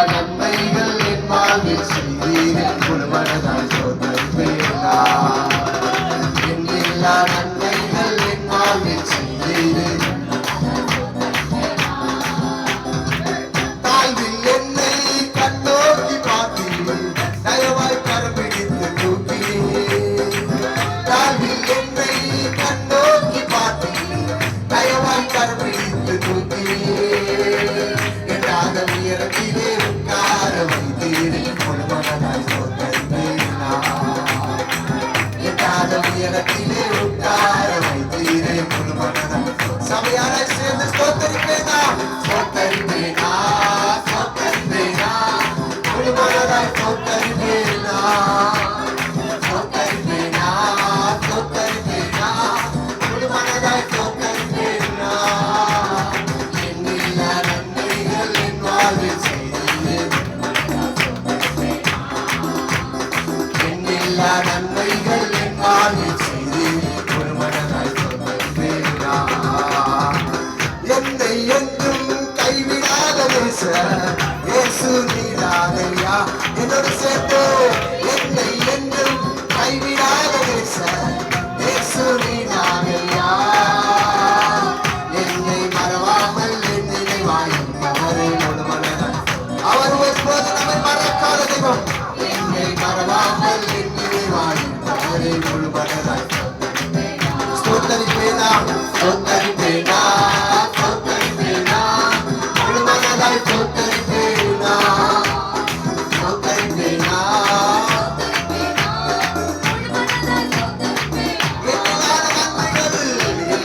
நன்மைகள் என் வாழ்வில் செய்தீர் முழுமனதாய் சோதரிப்பேனா எல்லா நன்மைகள் என் வாழ்வில் செய்தீர் தாழ்வில் என்னை கண்ணோக்கி பார்த்தீர் தயவாய் கரம்பிடித்து தூக்கினீர் தாழ்வில் என்னை கண்ணோக்கி பார்த்தீர் தயவாய் கரம்பிடித்து தூக்கினீர் எட்டாத உயரத்திலே உட்கார வைத்தீர் முழுமனதாய் சோதரிப்பேனா எட்டாத உயரத்திலே உட்கார வைத்தீரே முழுமனதாய் சபையாராய் சேர்ந்து சோதரிப்பேனா சோதரிப்பேனா சோதரிப்பேனா முழுமனதாய் சோதரிப்பேனா சோதரிப்பேனா சோதரிப்பேனா முழுமனதாய் சோதரிப்பேனா எண்ணில்லா நன்மைகள் என் வாழ்வில் செய்தீர் எண்ணில்லா நன்மைகள் என் வாழ்வில் செய்தீர் முழுமனதாய் சோதரிப்பேனா என்னை என்றும் கைவிடாத இயேசு நீதானையா என்னோடு சேர்த்து என்னை என்றும் கைவிடாத இயேசு நீதானையா என்னை மறவாமல் என் நினைவாயும் அவரை முழுமனதாய் அவர் ஒருபோது நம்மை மறக்காத தெய்வம் என்னை மறவாமல் என் நினைவாயும் அவரை முழுமனதாய் சோதரிப்பேனா சோதரிப்பேனா சோதரிப்பேனா முழுமனதாய் சோதரிப்பேனா சோதரிப்பேனா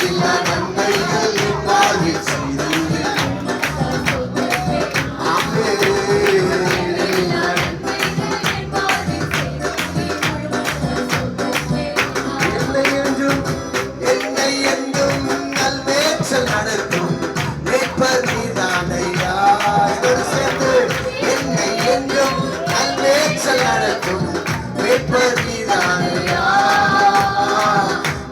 எல்லா நன்மைகள் என் வாழ்வில் செய்தீர் என்னை என்றும் நல்மேச்சல் நடத்தும் மேய்ப்பர் நீதானையா இதோடு சேர்ந்து என்னை என்றும் நல்மேச்சல் நடத்தும் மேய்ப்பர் நீதானையா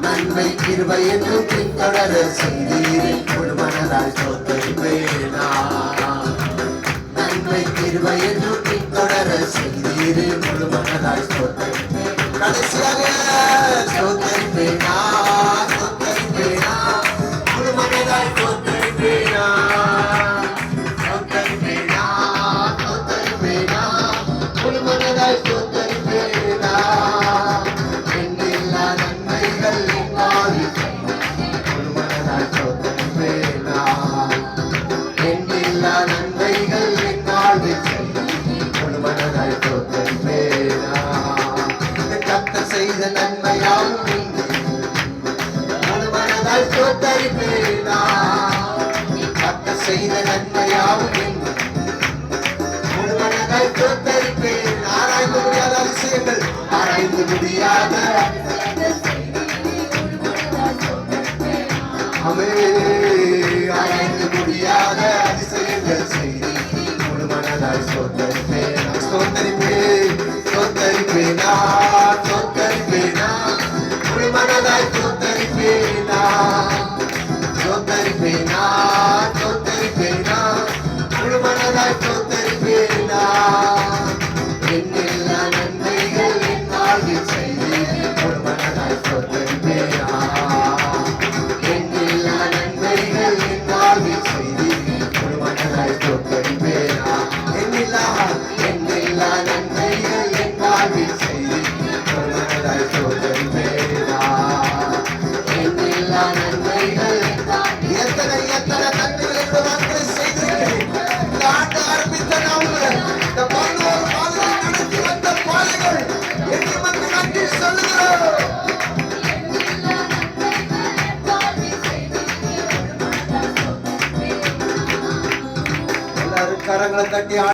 நன்மை கிருபை என்றும் பின்தொடர செய்தீர் முழுமனதாய் சோதரிப்பேனா நன்மை கிருபை என்றும் பின்தொடர செய்தீர் முழுமனதாய் சோதரிப்பேனா கடைசியாக சோதரிப்பேனா சோதரிப்பேனா முழுமனதாய் சோதரிப்பேனா சோதரிப்பேனா சோதரிப்பேனா முழுமனதாய் சோதரிப்பேனா எண்ணில்லா நன்மைகள் என் வாழ்வில் முழுமனதாய் சோதரிப்பேனா எண்ணில்லா நன்மைகள் என் வாழ்வில் முழுமனதாய் சோதரிப்பேனா கர்த்தர் செய்த நன்மையாவும் முழுமனதாய் சோதரிப்பேனா கர்த்தர் செய்த நன்மையாவும் முழுமனதாய் சோதரிப்பேன் ஆராய்ந்து முடியாத அதிசயங்கள் ஆராய்ந்து முடியாத ஆராய்ந்து முடியாத அதிசயங்கள் செய்து முழுமனதாய் சோதரிப்பேன் சோதரிப்பேன் சோதரிப்பேனா சோதரிப்பேனா முழுமனதாய் சோதரிப்பேனா சோதரிப்பேனா சோதரிப்பேனா முழுமனதாய் சோதரிப்பேனா எண்ணில்லா நன்மைகள் என் வாழ்வில் செய்தீர் முழுமனதாய் சோதரிப்பேனா எண்ணில்லா நன்மைகள் என் வாழ்வில் செய்தீர் முழுமனதாய் சோதரிப்பேனா எண்ணில்லா நன்மைகள் என் வாழ்வில் செய்தீர் முழுமனதாய் சோதரிப்பேனா எண்ணில்லா நன்மைகள் எத்தனை எத்தனை நன்மைகள் என்று வாக்குறுதி செய்திருக்கிறேன் இந்த ஆண்டு ஆரம்பித்த நாள் இந்த 11 மாதங்கள் நடத்தி வந்த பாதைகள் என்று வந்து நன்றி சொல்லுகிறோம் எல்லாரும் கரங்களை தட்டி